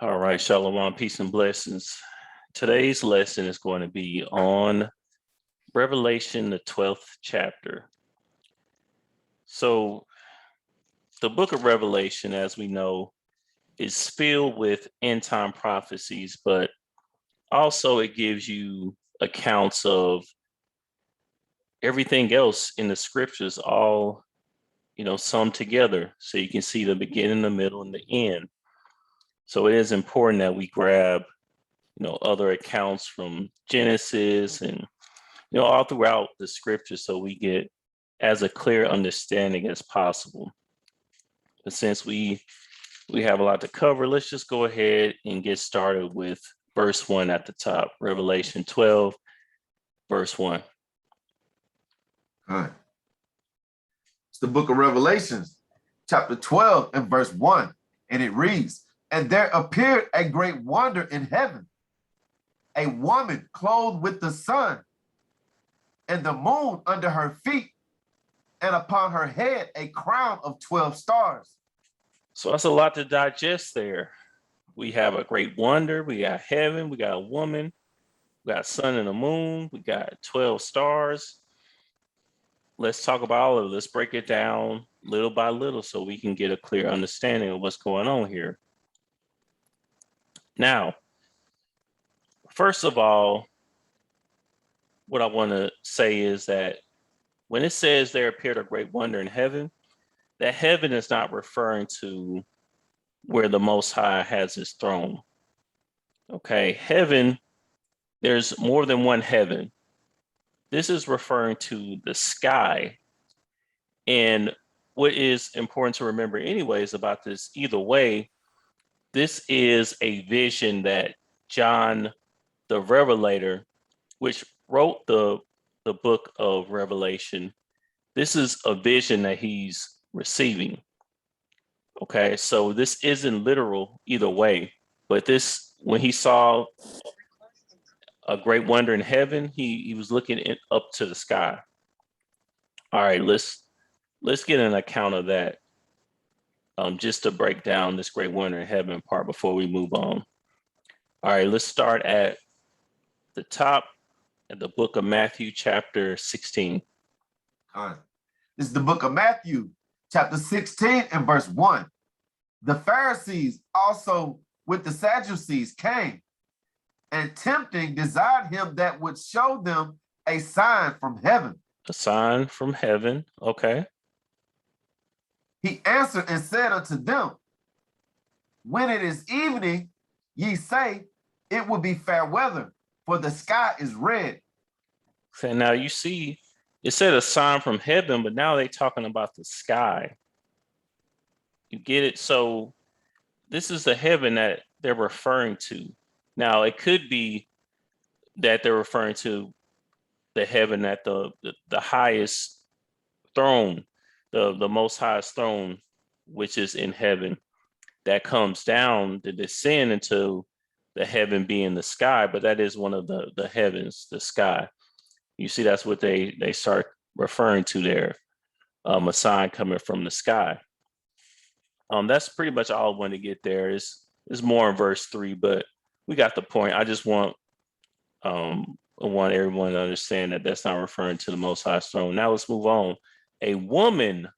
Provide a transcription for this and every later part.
All right, Shalom, peace and blessings. Today's lesson is going to be on Revelation, the 12th chapter. So the book of Revelation, as we know, is filled with end time prophecies, but also it gives you accounts of everything else in the scriptures, all, summed together. So you can see the beginning, the middle, and the end. So it is important that we grab, other accounts from Genesis and, all throughout the scripture so we get as a clear understanding as possible. But since we have a lot to cover, let's just go ahead and get started with verse 1 at the top, Revelation 12, verse 1. All right. It's the book of Revelations, chapter 12 and verse 1. And it reads, "And there appeared a great wonder in heaven, a woman clothed with the sun, and the moon under her feet, and upon her head a crown of 12 stars." So that's a lot to digest there. We have a great wonder, we got heaven, we got a woman, we got sun and the moon, we got 12 stars. Let's talk about all of it. Let's break it down little by little so we can get a clear understanding of what's going on here. Now, first of all, what I want to say is that when it says there appeared a great wonder in heaven, that heaven is not referring to where the Most High has his throne. Okay, heaven, there's more than one heaven. This is referring to the sky. And what is important to remember anyways about this, either way, this is a vision that John, the Revelator, which wrote the book of Revelation, this is a vision that he's receiving. Okay, so this isn't literal either way, but this, when he saw a great wonder in heaven, he was looking up to the sky. All right, let's get an account of that, just to break down this great wonder in heaven part before we move on. All right, let's start at the top at the book of Matthew, chapter 16. All right. This is the book of Matthew, chapter 16 and verse 1. The Pharisees also with the Sadducees came, and tempting desired him that would show them a sign from heaven. A sign from heaven, okay. He answered and said unto them, when it is evening, ye say, it will be fair weather, for the sky is red. So now you see, it said a sign from heaven, but now they're talking about the sky. You get it? So this is the heaven that they're referring to. Now, it could be that they're referring to the heaven at the highest throne, the most highest throne, which is in heaven, that comes down to descend into the heaven being the sky, but that is one of the heavens, the sky. You see, that's what they start referring to there, a sign coming from the sky. That's pretty much all I want to get there. Is more in verse 3, but we got the point. I just want everyone to understand that that's not referring to the Most High throne. Now let's move on. A woman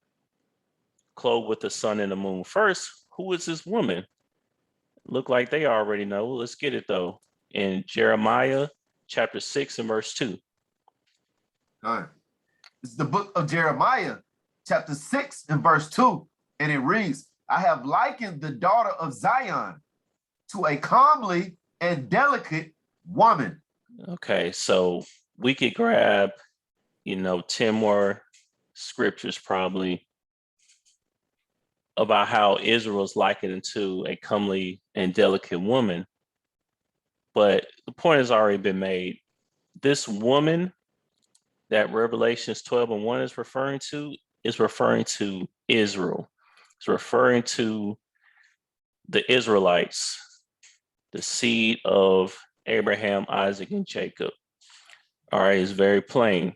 clothed with the sun and the moon. First, who is this woman? Look like they already know. Let's get it though. In Jeremiah chapter 6 and verse 2. All right. This is the book of Jeremiah, chapter 6 and verse 2. And it reads, I have likened the daughter of Zion to a comely and delicate woman. Okay, so we could grab, 10 more scriptures probably about how Israel is likened to a comely and delicate woman. But the point has already been made. This woman that Revelations 12 and 1 is referring to Israel. It's referring to the Israelites, the seed of Abraham, Isaac, and Jacob. All right, it's very plain.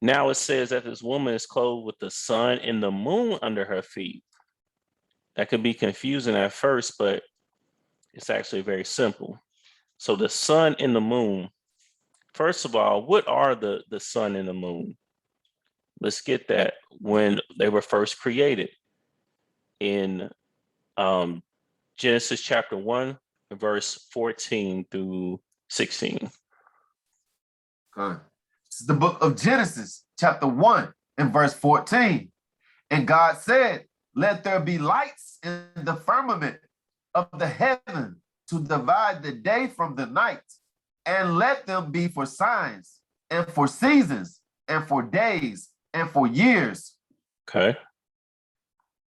Now it says that this woman is clothed with the sun and the moon under her feet. That could be confusing at first, but it's actually very simple. So the sun and the moon, first of all, what are the sun and the moon? Let's get that. When they were first created in Genesis chapter 1, verse 14 through 16. This is the book of Genesis, chapter 1 and verse 14. And God said, let there be lights in the firmament of the heaven to divide the day from the night, and let them be for signs and for seasons and for days and for years. Okay.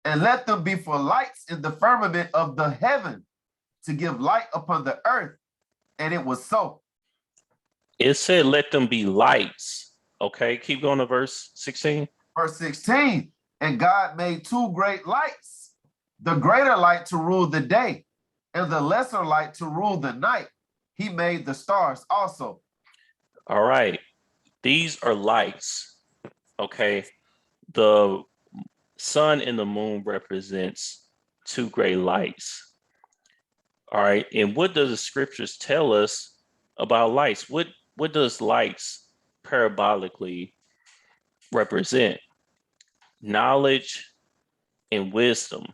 And let them be for lights in the firmament of the heaven to give light upon the earth. And it was so. It said, let them be lights. Okay, keep going to verse 16. Verse 16, and God made two great lights, the greater light to rule the day, and the lesser light to rule the night. He made the stars also. All right, these are lights. Okay, the sun and the moon represents two great lights. All right, and what does the scriptures tell us about lights? What does lights parabolically represent? Knowledge and wisdom.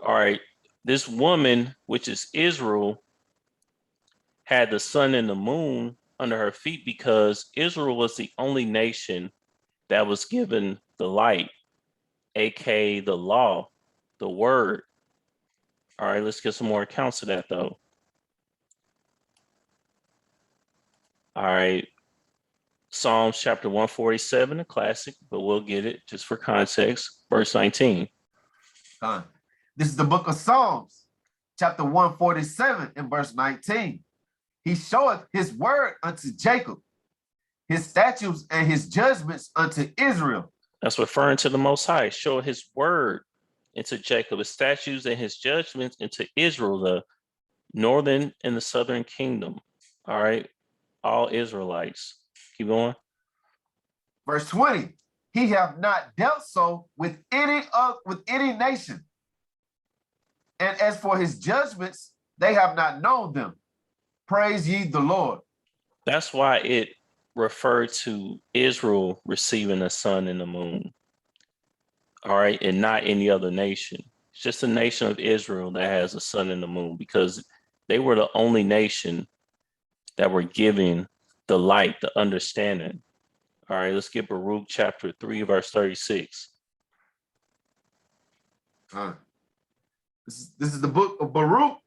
All right, this woman, which is Israel, had the sun and the moon under her feet because Israel was the only nation that was given the light, aka the law, the word. All right, let's get some more accounts of that though. All right, Psalms chapter 147, a classic, but we'll get it just for context. Verse 19. This is the book of Psalms, chapter 147 and verse 19. He showeth his word unto Jacob, his statutes and his judgments unto Israel. That's referring to the Most High. Show his word into Jacob, his statutes and his judgments into Israel, the northern and the southern kingdom. All right, all Israelites. Keep going. Verse 20, he hath not dealt so with any nation. And as for his judgments, they have not known them. Praise ye the Lord. That's why it referred to Israel receiving the sun and the moon. All right, and not any other nation. It's just the nation of Israel that has the sun and the moon because they were the only nation that were given the light, the understanding. All right, let's get Baruch chapter 3, verse 36. This is the book of Baruch,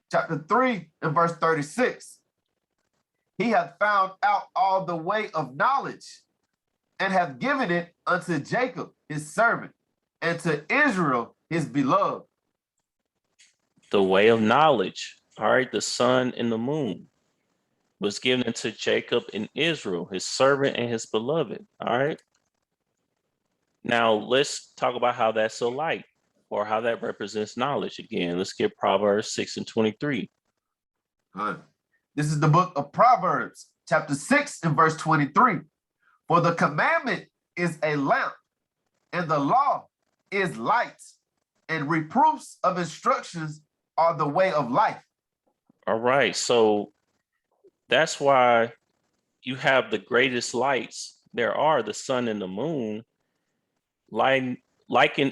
chapter 3 and verse 36. He hath found out all the way of knowledge, and hath given it unto Jacob, his servant, and to Israel, his beloved. The way of knowledge, all right, the sun and the moon was given to Jacob and Israel, his servant and his beloved, all right? Now, let's talk about how that's a light or how that represents knowledge again. Let's get Proverbs 6 and 23. This is the book of Proverbs, chapter 6 and verse 23. For the commandment is a lamp, and the law is light, and reproofs of instructions are the way of life. All right, so that's why you have the greatest lights there are, the sun and the moon, likened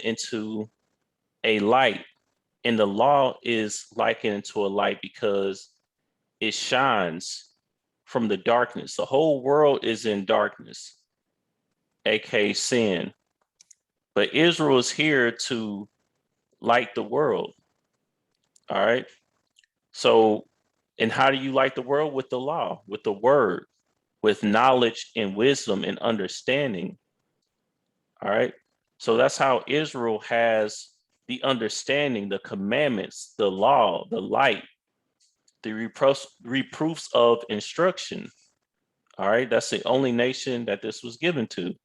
into a light. And the law is likened into a light because it shines from the darkness. The whole world is in darkness, aka sin. But Israel is here to light the world. All right. So, and how do you light the world? With the law, with the word, with knowledge and wisdom and understanding. All right. So that's how Israel has the understanding, the commandments, the law, the light, the reproofs of instruction. All right. That's the only nation that this was given to.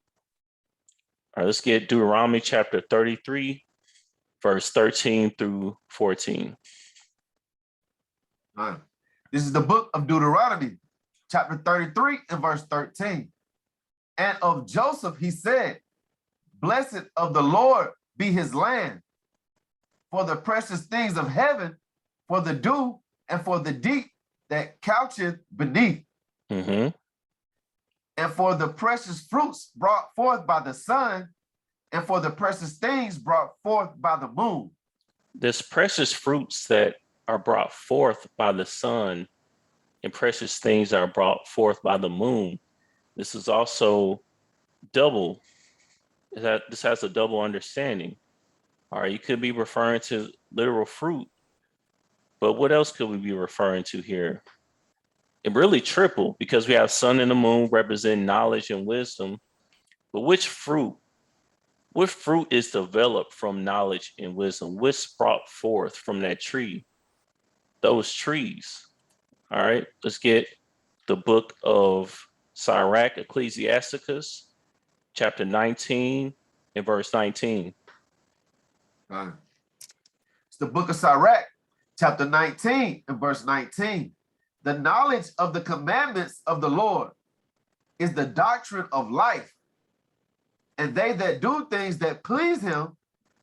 All right, let's get Deuteronomy chapter 33, verse 13 through 14. This is the book of Deuteronomy, chapter 33 and verse 13. And of Joseph he said, blessed of the Lord be his land, for the precious things of heaven, for the dew, and for the deep that coucheth beneath, Mhm. and for the precious fruits brought forth by the sun, and for the precious things brought forth by the moon. This precious fruits that are brought forth by the sun and precious things that are brought forth by the moon. This is also double. This has a double understanding. All right, you could be referring to literal fruit, but what else could we be referring to here? It really triple because we have sun and the moon representing knowledge and wisdom. But which fruit? What fruit is developed from knowledge and wisdom? What's brought forth from that tree? Those trees. All right, let's get the book of Sirach, Ecclesiasticus, chapter 19 and verse 19. It's the book of Sirach, chapter 19 and verse 19. The knowledge of the commandments of the Lord is the doctrine of life, and they that do things that please him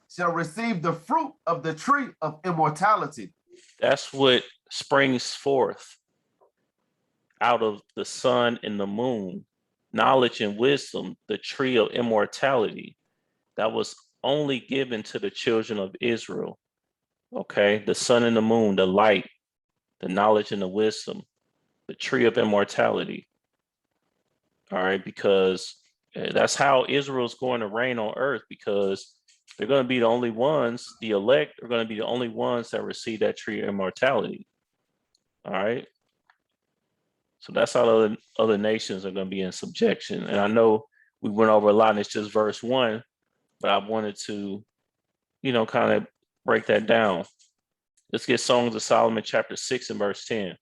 shall receive the fruit of the tree of immortality. That's what springs forth out of the sun and the moon, knowledge and wisdom, the tree of immortality that was only given to the children of Israel. Okay, the sun and the moon, the light, the knowledge and the wisdom, the tree of immortality. All right, because that's how Israel's going to reign on earth, because they're going to be the only ones, the elect are going to be the only ones that receive that tree of immortality. All right. So that's how other nations are going to be in subjection. And I know we went over a lot and it's just verse 1, but I wanted to, kind of break that down. Let's get Songs of Solomon, chapter 6 and verse 10.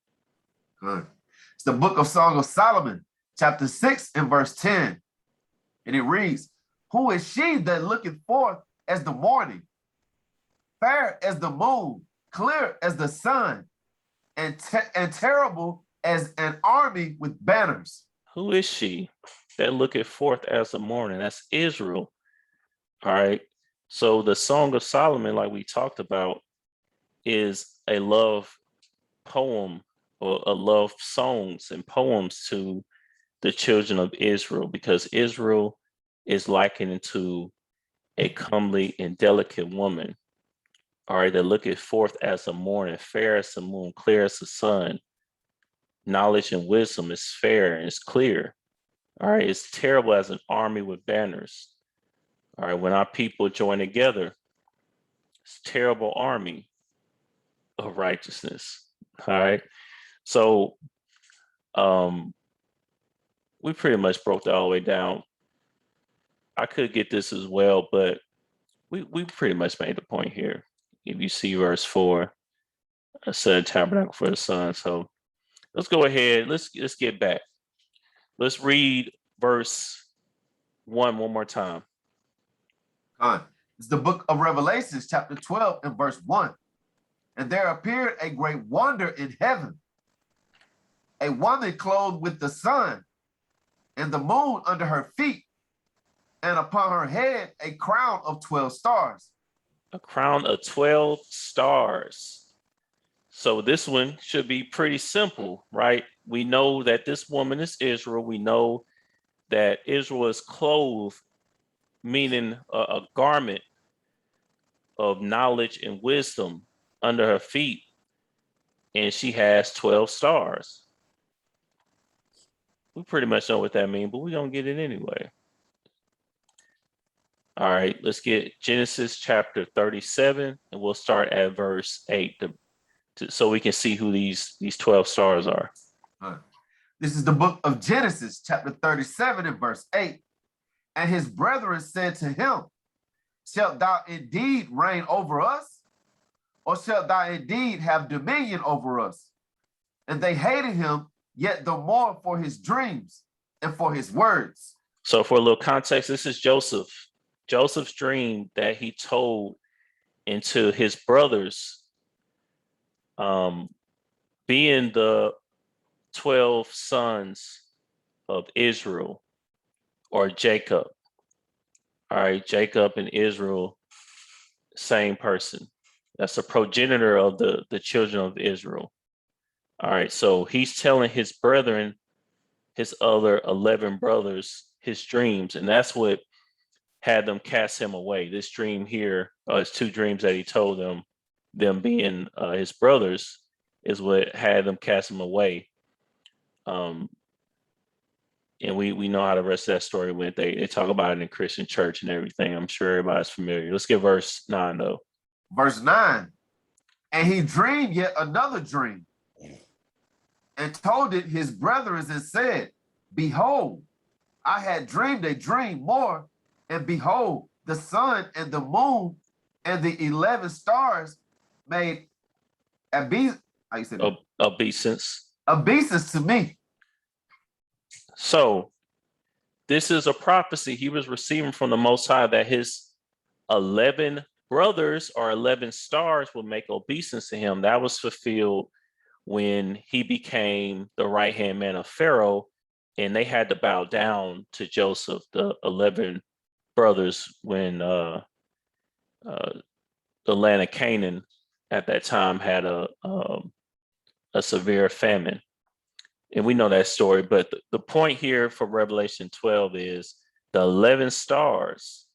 Good. It's the book of Song of Solomon, chapter 6 and verse 10. And it reads, who is she that looketh forth as the morning, fair as the moon, clear as the sun, and terrible as an army with banners? Who is she that looketh forth as the morning? That's Israel. All right. So the Song of Solomon, like we talked about, is a love poem or a love songs and poems to the children of Israel, because Israel is likened to a comely and delicate woman. All right, that looketh forth as the morning, fair as the moon, clear as the sun. Knowledge and wisdom is fair and it's clear. All right, it's terrible as an army with banners. All right, when our people join together, it's a terrible army of righteousness. All right, so we pretty much broke that all the way down. I could get this as well, but we pretty much made the point here. If you see verse 4, I said tabernacle for the sun. So let's go ahead. Let's get back. Let's read verse 1 more time. It's the book of Revelations, chapter 12 and verse 1. And there appeared a great wonder in heaven, a woman clothed with the sun and the moon under her feet, and upon her head a crown of 12 stars. A crown of 12 stars. So this one should be pretty simple, right? We know that this woman is Israel. We know that Israel is clothed, meaning a garment of knowledge and wisdom under her feet, and she has 12 stars. We pretty much know what that means, but we're going to get it anyway. All right, let's get Genesis chapter 37, and we'll start at verse 8 so we can see who these 12 stars are. This is the book of Genesis, chapter 37 and verse 8. And his brethren said to him, shalt thou indeed reign over us, or shalt thou indeed have dominion over us? And they hated him yet the more for his dreams and for his words. So for a little context, this is Joseph's dream that he told into his brothers, being the 12 sons of Israel. or Jacob. All right, Jacob and Israel, same person. That's a progenitor of the children of Israel. All right, so he's telling his brethren, his other 11 brothers, his dreams, and that's what had them cast him away. This dream here, it's two dreams that he told them being his brothers, is what had them cast him away. And we know how the rest of that story went. They talk about it in Christian church and everything. I'm sure everybody's familiar. Let's get verse 9 though. Verse 9. And he dreamed yet another dream, and told it his brethren, and said, Behold, I had dreamed a dream more, and behold, the sun and the moon and the 11 stars made Obeisance to me. So this is a prophecy he was receiving from the Most High, that his 11 brothers or 11 stars will make obeisance to him. That was fulfilled when he became the right-hand man of Pharaoh, and they had to bow down to Joseph, the 11 brothers, when the land of Canaan at that time had a severe famine. And we know that story, but the point here for Revelation 12 is the 11 stars.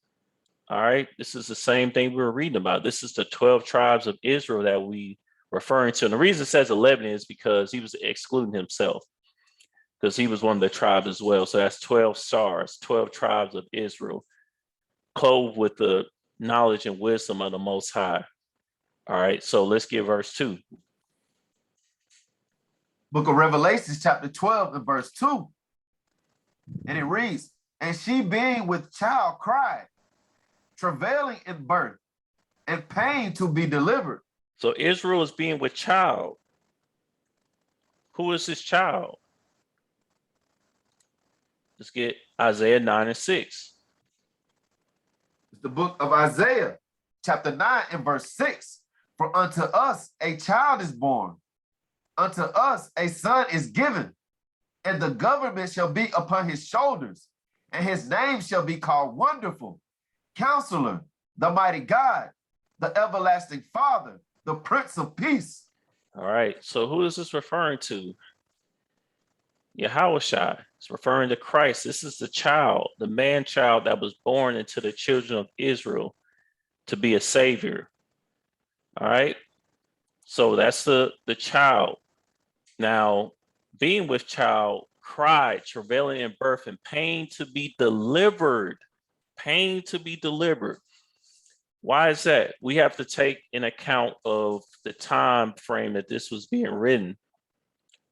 All right, this is the same thing we were reading about. This is the 12 tribes of Israel that we referring to. And the reason it says 11 is because he was excluding himself, because he was one of the tribes as well. So that's 12 stars, 12 tribes of Israel, clothed with the knowledge and wisdom of the Most High. All right, so let's get verse 2. Book of Revelation, chapter 12 and verse 2. And it reads, And she being with child cried, travailing in birth, and pain to be delivered. So Israel is being with child. Who is this child? Let's get Isaiah 9 and 6. It's the book of Isaiah, chapter 9 and verse 6. For unto us a child is born, unto us a son is given, and the government shall be upon his shoulders, and his name shall be called Wonderful, Counselor, the Mighty God, the Everlasting Father, the Prince of Peace. All right, so who is this referring to? Yahushua. It's referring to Christ. This is the child, the man-child that was born into the children of Israel to be a savior. All right, so that's the child. Now, being with child, cried, travailing in birth, and pain to be delivered. Pain to be delivered. Why is that? We have to take in account of the time frame that this was being written.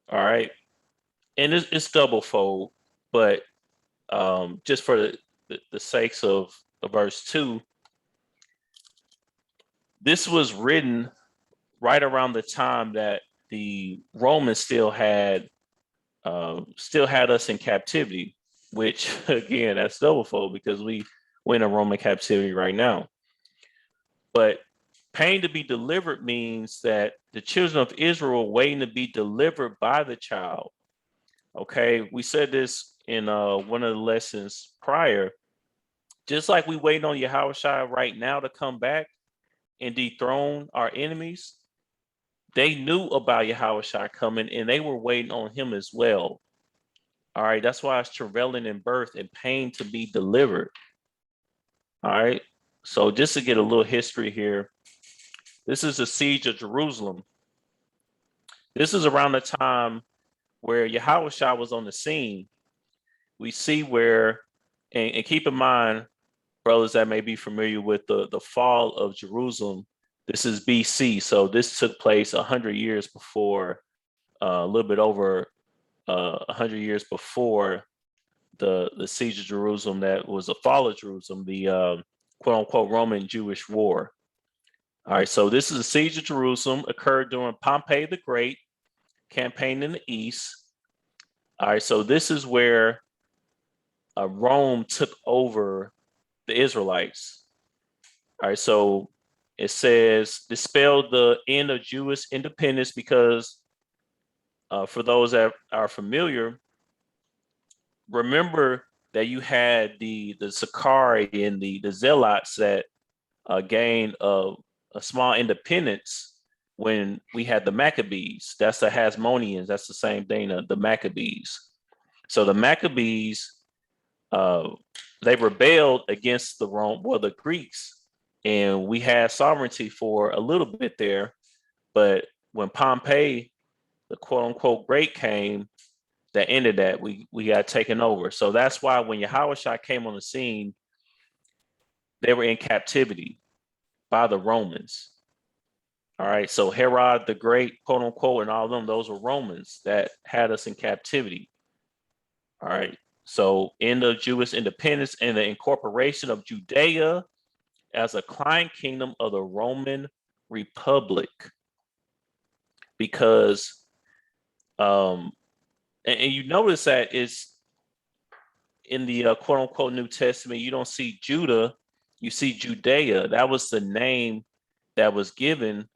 All right, and it's double fold, but just for the sakes of verse 2, this was written right around the time that the Romans still had us in captivity, which again, that's double fold because we're in a Roman captivity right now. But pain to be delivered means that the children of Israel are waiting to be delivered by the child. Okay, we said this in one of the lessons prior. Just like we waiting on Yahushua right now to come back and dethrone our enemies, they knew about Yahushua coming and they were waiting on him as well. All right, that's why it's travailing in birth and pain to be delivered. All right, so just to get a little history here, this is the siege of Jerusalem. This is around the time where Yahushua was on the scene. We see where, and keep in mind, brothers that may be familiar with the fall of Jerusalem, this is BC. So this took place 100 years before, a little bit over 100 years before the siege of Jerusalem. That was the fall of Jerusalem, the quote unquote Roman Jewish war. All right, so this is the siege of Jerusalem, occurred during Pompey the Great campaign in the east. All right, so this is where Rome took over the Israelites. All right, so it says dispelled the end of Jewish independence because for those that are familiar, remember that you had the Sakari and the Zealots that gained a small independence when we had the Maccabees. That's the Hasmoneans. That's the same thing, the Maccabees. So the Maccabees, they rebelled against the Greeks, and we had sovereignty for a little bit there. But when Pompey, the quote unquote great, came, that ended that. We got taken over. So that's why when Yahushua came on the scene, they were in captivity by the Romans. All right. So Herod the Great, quote unquote, and all of them, those were Romans that had us in captivity. All right. So in the Jewish independence and the incorporation of Judea as a client kingdom of the Roman Republic, because and you notice that it's in the quote unquote New Testament, you don't see Judah, you see Judea. That was the name that was given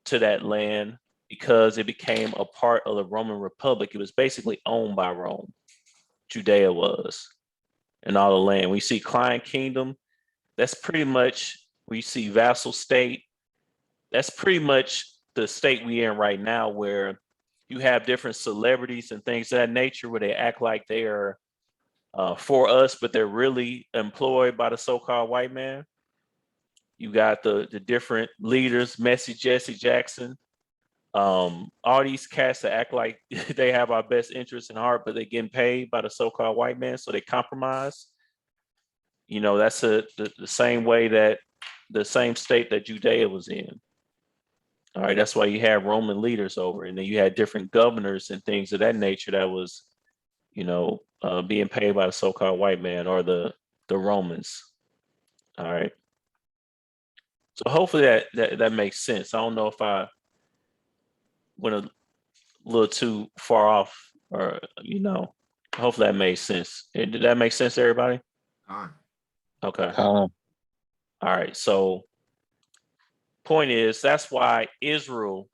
to that land because it became a part of the Roman Republic. It was basically owned by Rome. Judea was, and all the land. We see client kingdom. That's pretty much, we see vassal state. That's pretty much the state we're in right now, where you have different celebrities and things of that nature where they act like they are for us, but they're really employed by the so-called white man. You got the different leaders, Messi, Jesse Jackson, all these cats that act like they have our best interests in heart, but they're getting paid by the so-called white man, so they compromise. You know, that's the same way that the same state that Judea was in. All right, that's why you had Roman leaders over, and then you had different governors and things of that nature that was, being paid by the so-called white man or the Romans. All right. So hopefully that makes sense. I don't know if I went a little too far off, or hopefully that made sense. Did that make sense to everybody? Okay. All right. So point is, that's why Israel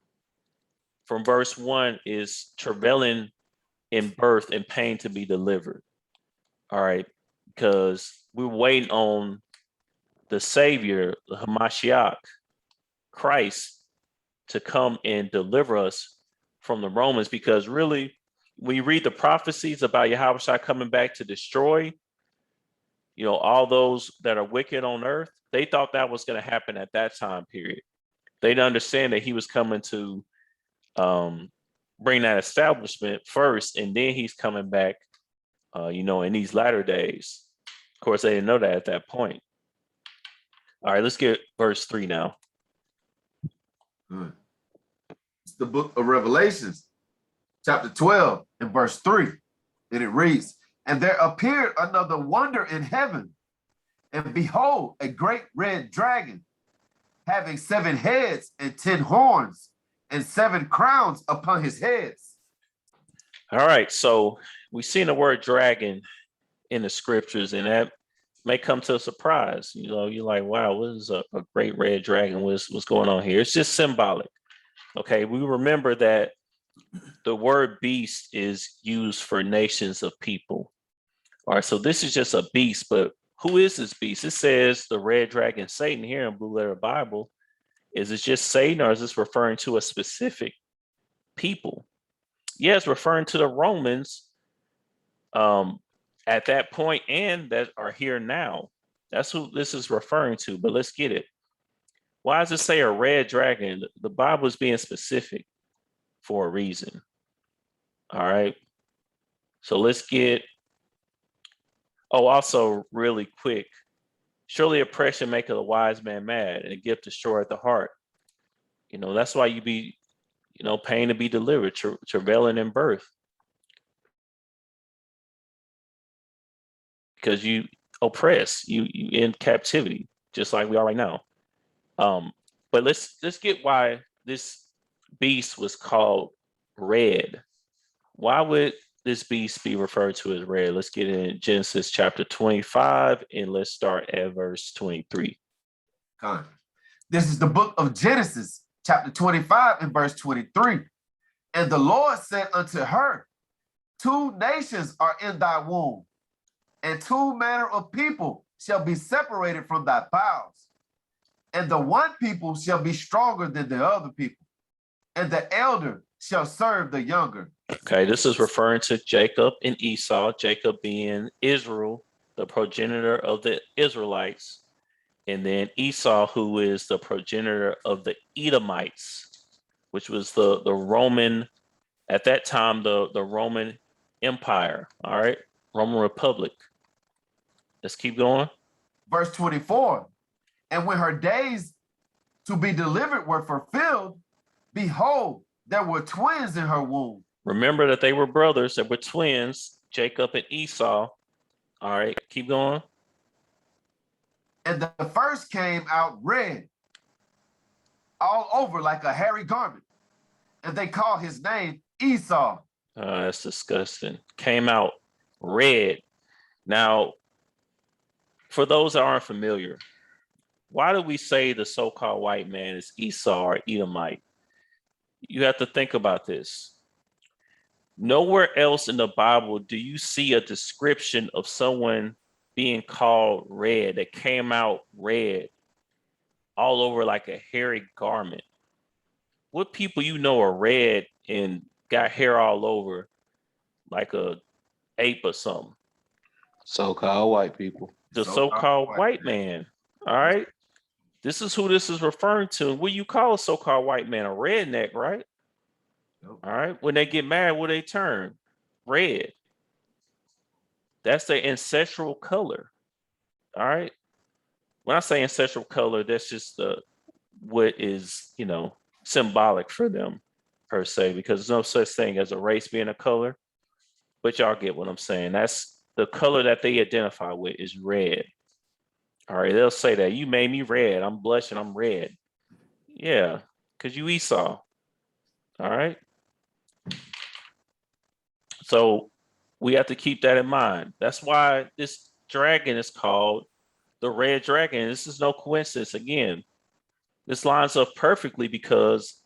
from verse 1 is travailing in birth and pain to be delivered. All right. Because we're waiting on the Savior, the Hamashiach, Christ, to come and deliver us from the Romans. Because really, when you read the prophecies about Yahweh coming back to destroy, all those that are wicked on earth, they thought that was going to happen at that time period. They didn't understand that he was coming to bring that establishment first, and then he's coming back, in these latter days. Of course, they didn't know that at that point. All right, let's get verse 3 now. Good. It's the book of Revelations, chapter 12 and verse 3. And it reads, "And there appeared another wonder in heaven, and behold, a great red dragon, having 7 heads and 10 horns, and 7 crowns upon his heads." All right, so we've seen the word dragon in the scriptures, and that may come to a surprise. You're like, wow, what is a great red dragon? What's going on here? It's just symbolic. Okay, we remember that the word beast is used for nations of people. All right, so this is just a beast, but who is this beast? It says the red dragon, Satan, here in Blue Letter Bible. Is it just Satan, or is this referring to a specific people? Yeah, it's referring to the Romans at that point and that are here now. That's who this is referring to, but let's get it. Why does it say a red dragon? The Bible is being specific for a reason. All right. So let's get, also really quick, surely oppression maketh a wise man mad, and a gift destroyeth the heart. That's why you be, pain to be delivered, travailing in birth. Because you oppress, you in captivity, just like we are right now. But let's get why this beast was called red. Why would this beast be referred to as red? Let's get in Genesis chapter 25, and let's start at verse 23. This is the book of Genesis, chapter 25 and verse 23. "And the Lord said unto her, 2 nations are in thy womb, And two manner of people shall be separated from thy bowels, and the one people shall be stronger than the other people, and the elder shall serve the younger. Okay, this is referring to Jacob and Esau, Jacob being Israel, the progenitor of the Israelites, and then Esau, who is the progenitor of the Edomites, which was the Roman, at that time, the Roman Empire, all right, Roman Republic. Let's keep going. Verse 24, and when her days to be delivered were fulfilled, behold, there were twins in her womb. Remember that they were brothers, that were twins, Jacob and Esau. All right, keep going. And the first came out red, all over like a hairy garment, and they called his name Esau. That's disgusting. Came out red. Now, for those that aren't familiar, why do we say the so-called white man is Esau or Edomite? You have to think about this. Nowhere else in the Bible do you see a description of someone being called red, that came out red all over like a hairy garment. What people you know are red and got hair all over like a ape or something? So-called white people. The so-called white man. All right. This is who this is referring to. What you call a so-called white man? A redneck, right? Nope. All right. When they get mad, what they turn? Red. That's their ancestral color. All right. When I say ancestral color, that's just what is, symbolic for them per se, because there's no such thing as a race being a color. But y'all get what I'm saying. That's the color that they identify with is red. All right. They'll say that you made me red. I'm blushing. I'm red. Yeah. Because you Esau. All right. So we have to keep that in mind. That's why this dragon is called the red dragon. This is no coincidence. Again, this lines up perfectly because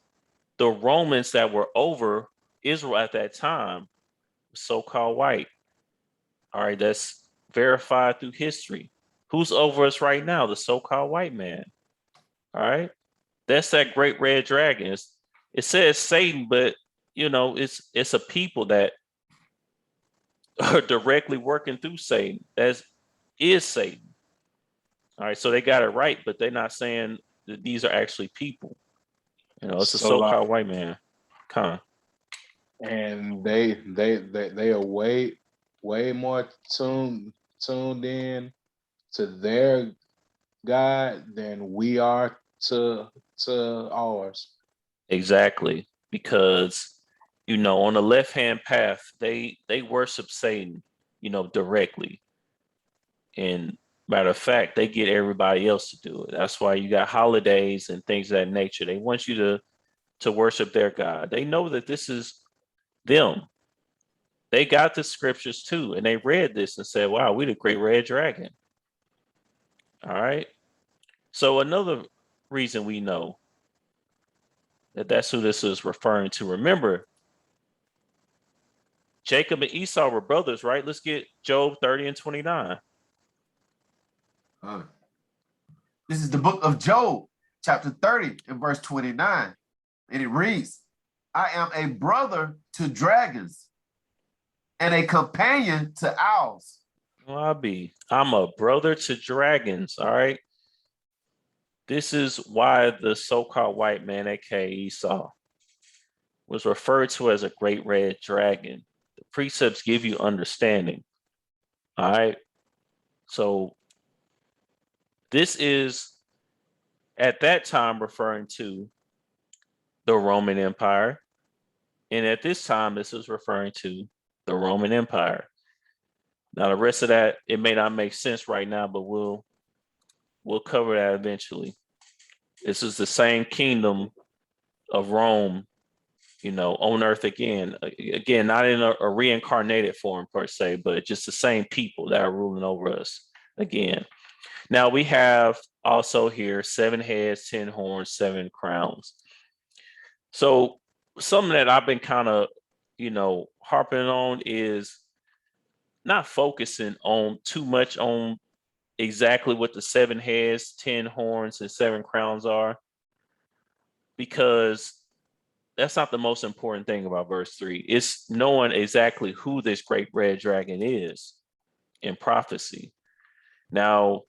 the Romans that were over Israel at that time, so-called white. All right, that's verified through history. Who's over us right now? The so-called white man. All right, that's that great red dragon. It says Satan, but it's a people that are directly working through Satan. That is Satan. All right, so they got it right, but they're not saying that these are actually people. It's a so-called white man. And they are way more tuned in to their God than we are to ours. Exactly, because on the left-hand path, they worship Satan, directly. And matter of fact, they get everybody else to do it. That's why you got holidays and things of that nature. They want you to worship their God. They know that this is them. They got the scriptures too, and they read this and said, wow, we the great red dragon. All right. So another reason we know that that's who this is referring to. Remember, Jacob and Esau were brothers, right? Let's get Job 30 and 29. This is the book of Job, chapter 30 and verse 29. And it reads, I am a brother to dragons and a companion to owls. Well, I'm a brother to dragons, all right? This is why the so-called white man, aka Esau, was referred to as a great red dragon. The precepts give you understanding, all right? So this is, at that time, referring to the Roman Empire. And at this time, this is referring to the Roman Empire. Now, the rest of that, it may not make sense right now, but we'll cover that eventually. This is the same kingdom of Rome, on earth again. Again, not in a reincarnated form per se, but just the same people that are ruling over us again. Now we have also here 7 heads, 10 horns, 7 crowns. So something that I've been kind of, harping on is not focusing on too much on exactly what the 7 heads, 10 horns, and 7 crowns are, because that's not the most important thing about verse 3. It's knowing exactly who this great red dragon is in prophecy. Now,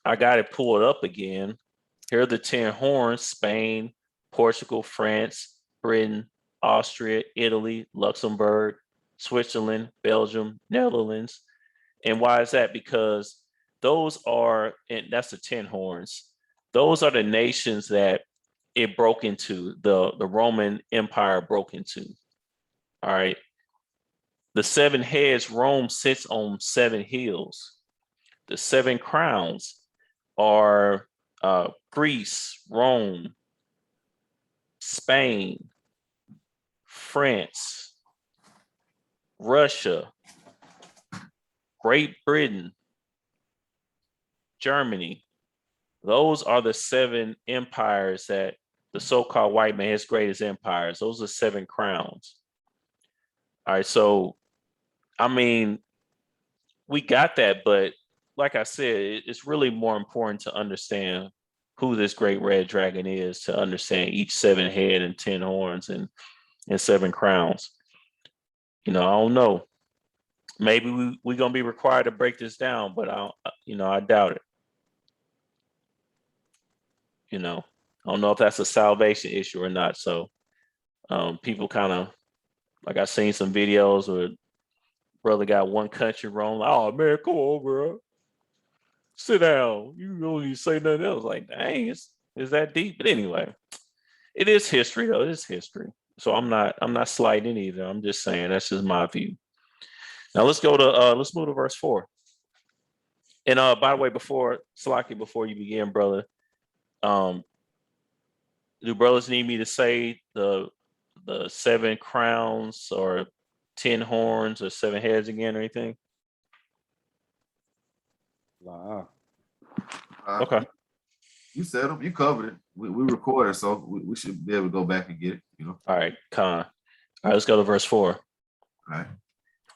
I got to pull it up again. Here are the 10 horns: Spain, Portugal, France, Britain, Austria, Italy, Luxembourg, Switzerland, Belgium, Netherlands. And why is that? Because those are, and that's the 10 horns. Those are the nations that it broke into, the Roman Empire broke into. All right. The 7 heads, Rome sits on 7 hills. The 7 crowns are Greece, Rome, Spain, France, Russia, Great Britain, Germany. Those are the 7 empires that the so-called white man's greatest empires. Those are 7 crowns. All right, so I mean, we got that, but like I said, it's really more important to understand who this great red dragon is, to understand each 7 head and 10 horns and 7 crowns. I don't know. Maybe we're gonna be required to break this down, but I doubt it. I don't know if that's a salvation issue or not. So people kind of, like, I seen some videos where brother got one country wrong. Like, oh man, come on, bro. Sit down. You don't need to say nothing else. Like, dang, is that deep? But anyway, it is history though. It is history. So I'm not slighting either. I'm just saying that's just my view. Now let's move to verse 4. And by the way, before you begin, brother, do brothers need me to say the 7 crowns or 10 horns or 7 heads again or anything? Wow. Okay. You said them. You covered it. We recorded, so we should be able to go back and get it. All right, Con. All right, let's go to verse 4. All right.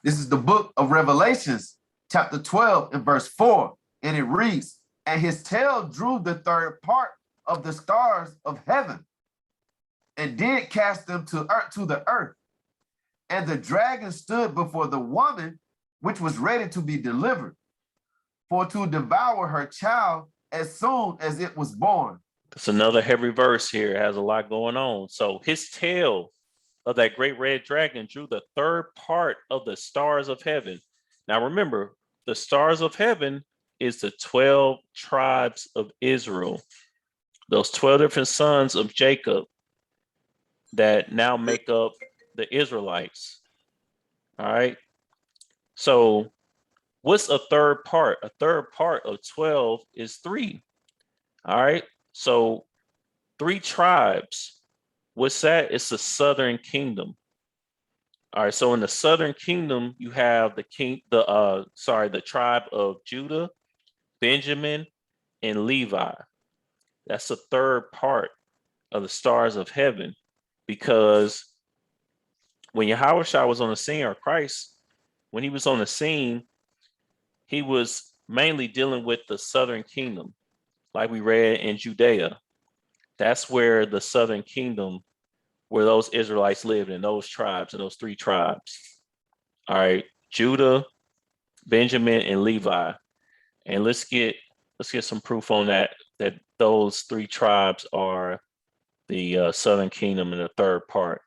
This is the book of Revelations, chapter 12 and verse 4. And it reads, and his tail drew the 3rd part of the stars of heaven and did cast them to the earth. And the dragon stood before the woman, which was ready to be delivered, for to devour her child as soon as it was born. It's another heavy verse here. It has a lot going on. So his tail of that great red dragon drew the 3rd part of the stars of heaven. Now remember, the stars of heaven is the 12 tribes of Israel. Those 12 different sons of Jacob that now make up the Israelites. All right. So what's a 3rd part? A 3rd part of 12 is 3. All right. So 3 tribes. What's that? It's the southern kingdom. All right. So in the southern kingdom, you have the tribe of Judah, Benjamin, and Levi. That's the 3rd part of the stars of heaven, because when Yahushua was on the scene, or Christ, when he was on the scene, he was mainly dealing with the southern kingdom, like we read in Judea. That's where the southern kingdom, where those Israelites lived, in those tribes, and those 3 tribes. All right, Judah, Benjamin, and Levi. And let's get some proof on that those 3 tribes are the southern kingdom in the 3rd part.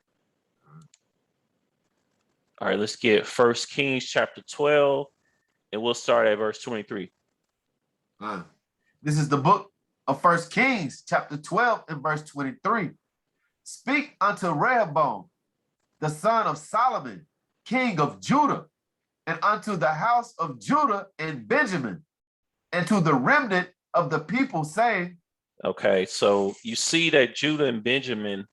All right, let's get 1 Kings chapter 12, and we'll start at verse 23. This is the book of 1 Kings chapter 12 and verse 23. Speak unto Rehoboam, the son of Solomon, king of Judah, and unto the house of Judah and Benjamin, and to the remnant of the people, saying. Okay, so you see that Judah and Benjamin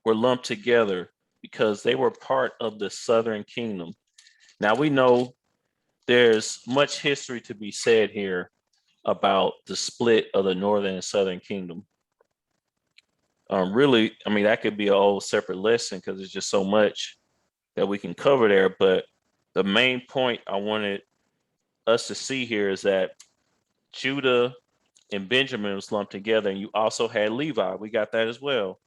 were lumped together because they were part of the southern kingdom. Now we know there's much history to be said here about the split of the northern and southern kingdom. Really, I mean, that could be a whole separate lesson because there's just so much that we can cover there. But the main point I wanted us to see here is that Judah and Benjamin was lumped together, and you also had Levi. We got that as well.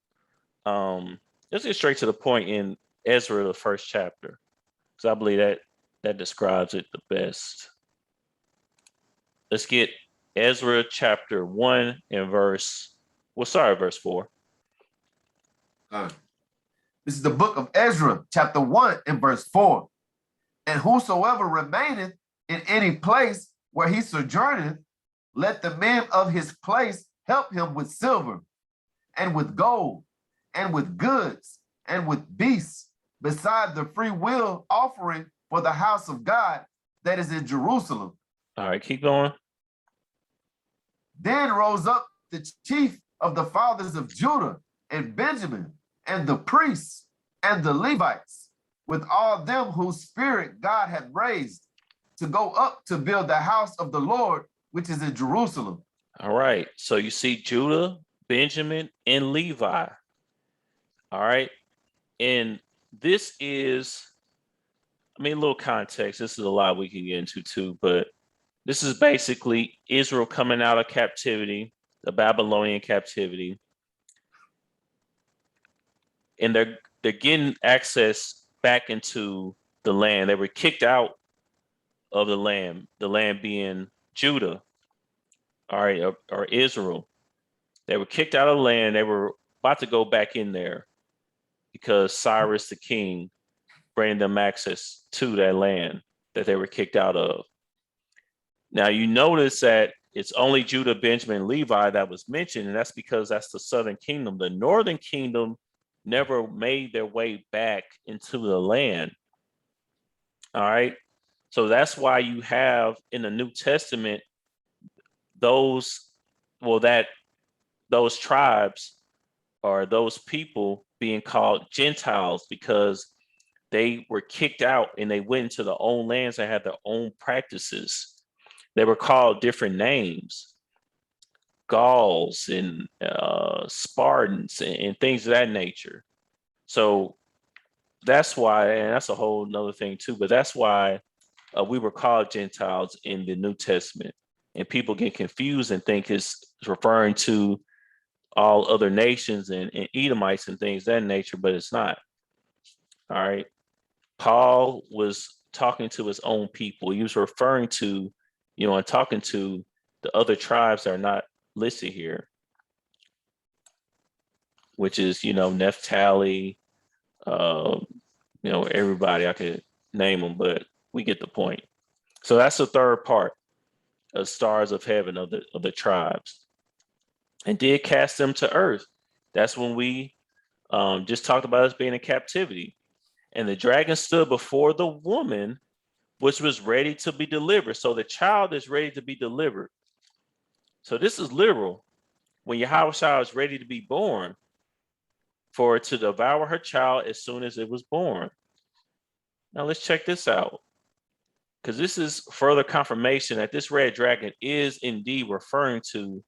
Let's get straight to the point in Ezra, the first chapter, because I believe that describes it the best. Let's get Ezra chapter 1 and verse 4. This is the book of Ezra, chapter 1 and verse 4. And whosoever remaineth in any place where he sojourneth, let the men of his place help him with silver and with gold and with goods and with beasts, beside the free will offering for the house of God that is in Jerusalem. All right, keep going. Then rose up the chief of the fathers of Judah and Benjamin, and the priests and the Levites, with all them whose spirit God had raised, to go up to build the house of the Lord, which is in Jerusalem. All right, so you see Judah, Benjamin, and Levi. All right, and this is, a little context. This is a lot we can get into too, but this is basically Israel coming out of captivity, the Babylonian captivity, and they're getting access back into the land. They were kicked out of the land being Judah, all right, or Israel. They were kicked out of the land. They were about to go back in there because Cyrus the king granted them access to that land that they were kicked out of. Now, you notice that it's only Judah, Benjamin, Levi that was mentioned, and that's because that's the southern kingdom. The northern kingdom never made their way back into the land. All right. So that's why you have in the New Testament those tribes or those people being called Gentiles, because they were kicked out and they went into their own lands and had their own practices. They were called different names, Gauls and Spartans and things of that nature. So that's why, and that's a whole nother thing too, but that's why we were called Gentiles in the New Testament. And people get confused and think it's referring to all other nations and Edomites and things of that nature, but it's not. All right. Paul was talking to his own people. He was referring to, and talking to the other tribes that are not listed here, which is, Naphtali, everybody. I could name them, but we get the point. So that's the third part of stars of heaven of the tribes, and did cast them to earth. That's when we just talked about us being in captivity. And the dragon stood before the woman, which was ready to be delivered. So the child is ready to be delivered. So this is literal. When Yahushua is ready to be born, for it to devour her child as soon as it was born. Now let's check this out, because this is further confirmation that this red dragon is indeed referring to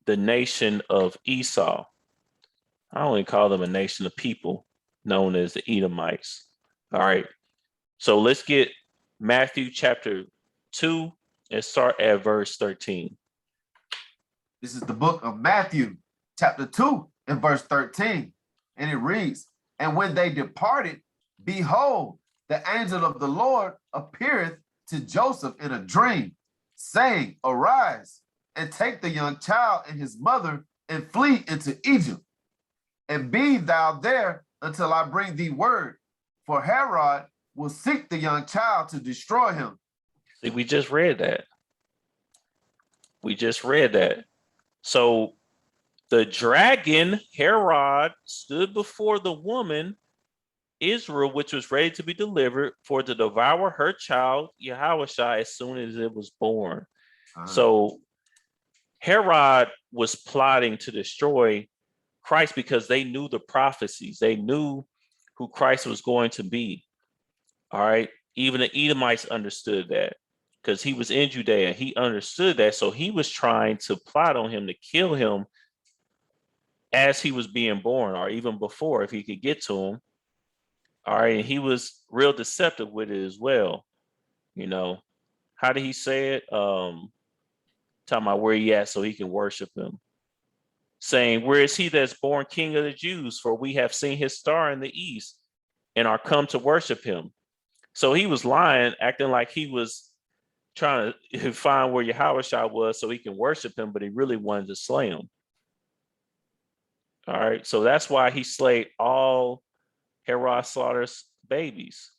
the nation of Esau. I only call them a nation of people known as the Edomites. All right. So let's get Matthew chapter 2 and start at verse 13. This is the book of Matthew, chapter 2 and verse 13. And it reads, and when they departed, behold, the angel of the Lord appeareth to Joseph in a dream, saying, arise and take the young child and his mother and flee into Egypt. And be thou there until I bring thee word, for Herod will seek the young child to destroy him. See, we just read that. So the dragon, Herod, stood before the woman, Israel, which was ready to be delivered, for to devour her child, Yahushua, as soon as it was born. So Herod was plotting to destroy Christ because they knew the prophecies. They knew who Christ was going to be. All right. Even the Edomites understood that because he was in Judea. He understood that. So he was trying to plot on him to kill him as he was being born, or even before, if he could get to him. All right. And he was real deceptive with it as well. You know, how did he say it? Talking about where he at so he can worship him. Saying, where is he that's born king of the Jews? For we have seen his star in the east and are come to worship him. So he was lying, acting like he was trying to find where Yahushua was so he can worship him, but he really wanted to slay him. All right. So that's why he slayed all Herod slaughter's babies.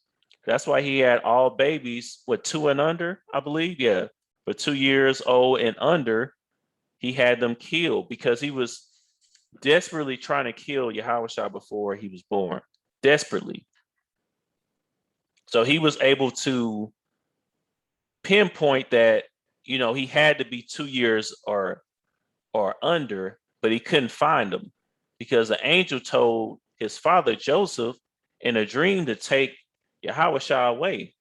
That's why he had all babies with 2 and under, I believe. Yeah. For 2 years old and under, he had them killed because he was desperately trying to kill Yahushua before he was born. Desperately. So he was able to pinpoint that, you know, he had to be 2 years or under, but he couldn't find him because the angel told his father Joseph in a dream to take Yahushua away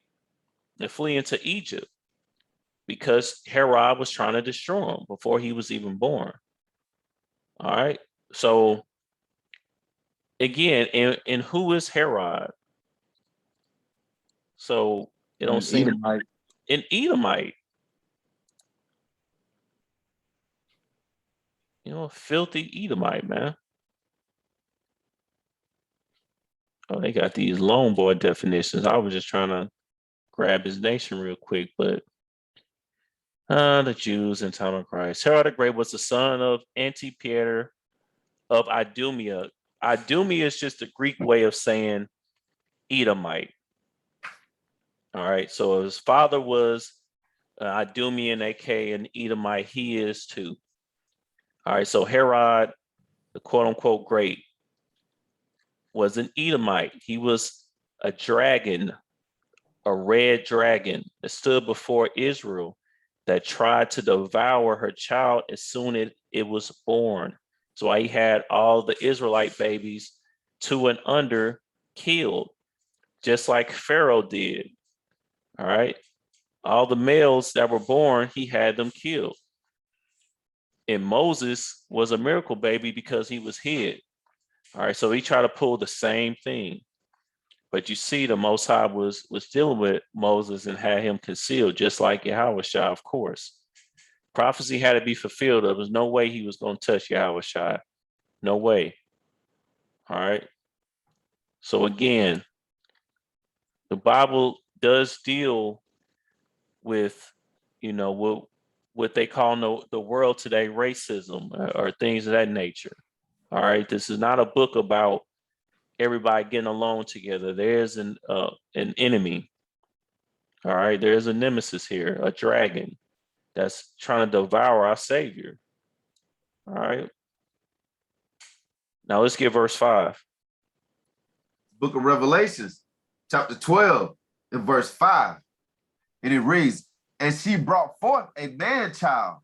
and flee into Egypt because Herod was trying to destroy him before he was even born. All right. So again, in who is Herod? So it don't seem Edomite. an Edomite. You know, a filthy Edomite, man. Oh, they got these lone boy definitions. I was just trying to grab his nation real quick, but the Jews in time of Christ. Herod the Great was the son of Antipater of Idumea. Idumea is just a Greek way of saying Edomite. All right, so his father was Idumean, aka an Edomite. He is too. All right, so Herod, the quote unquote great, was an Edomite. He was a dragon, a red dragon that stood before Israel that tried to devour her child as soon as it was born. So he had all the Israelite babies 2 and under killed, just like Pharaoh did. All right. All the males that were born, he had them killed. And Moses was a miracle baby because he was hid. All right. So he tried to pull the same thing. But you see, the Most High was dealing with Moses and had him concealed, just like Yahushua, of course. Prophecy had to be fulfilled. There was no way he was going to touch Yahushua. No way. All right. So again, the Bible does deal with, you know, what they call the world today, racism or things of that nature. All right. This is not a book about everybody getting along together. There's an enemy. All right. There's a nemesis here, a dragon that's trying to devour our Savior. All right. Now let's get verse 5. Book of Revelations, chapter 12, and verse 5. And it reads, and she brought forth a man-child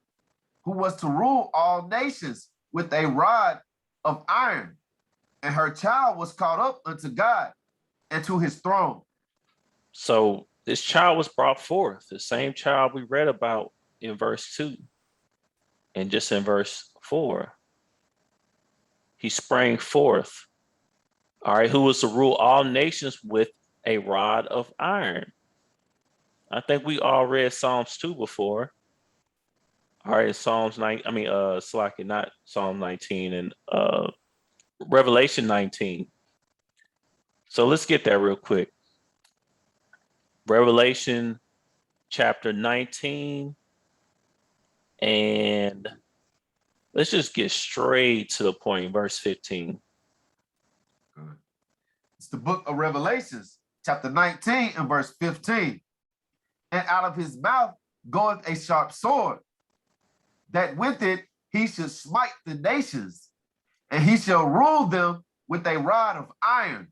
who was to rule all nations with a rod of iron. And her child was caught up unto God and to his throne. So this child was brought forth, the same child we read about in verse 2 and just in verse 4. He sprang forth. All right, who was to rule all nations with a rod of iron. I think we all read Psalms 2 before. All right, Psalms 9, Sirach, not Psalm 19 and Revelation 19. So let's get that real quick. Revelation chapter 19. And let's just get straight to the point, verse 15. It's the book of Revelations, chapter 19 and verse 15. And out of his mouth goeth a sharp sword, that with it he should smite the nations, and he shall rule them with a rod of iron.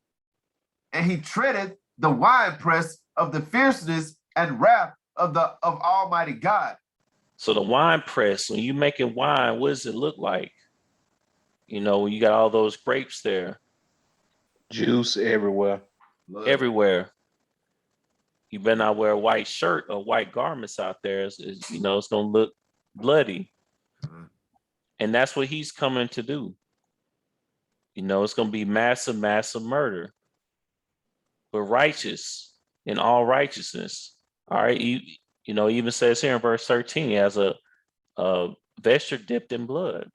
And he treadeth the winepress of the fierceness and wrath of Almighty God. So the wine press, when you making wine, what does it look like? You know, you got all those grapes there. Juice everywhere. Everywhere. You better not wear a white shirt or white garments out there. It's you know, it's going to look bloody. And that's what he's coming to do. You know, it's going to be massive, massive murder. but righteous in all righteousness. All right. Even says here in verse 13, he has a vesture dipped in blood.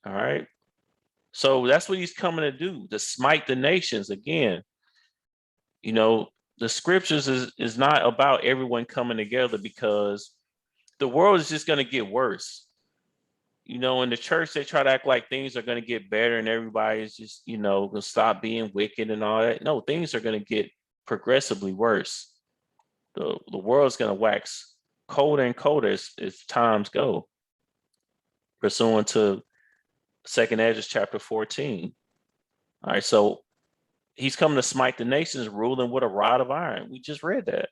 All right. So that's what he's coming to do, to smite the nations again. The scriptures is not about everyone coming together, because the world is just going to get worse. In the church, they try to act like things are going to get better and everybody's just, going to stop being wicked and all that. No, things are going to get progressively worse. The world's going to wax colder and colder as times go, pursuant to 2nd Ezra chapter 14. All right, so he's coming to smite the nations, ruling with a rod of iron. We just read that.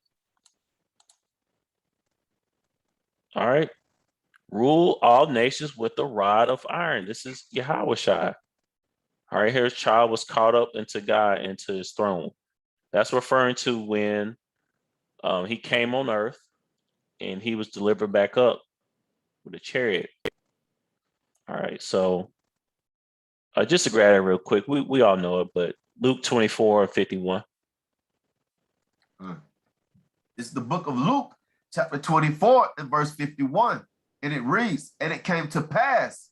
All right. Rule all nations with the rod of iron. This is Yahushua. All right, his child was caught up into God, into his throne. That's referring to when he came on earth and he was delivered back up with a chariot. All right, so just to grab it real quick, we all know it, but Luke 24:51. It's the book of Luke, chapter 24 and verse 51. And it reads, and it came to pass,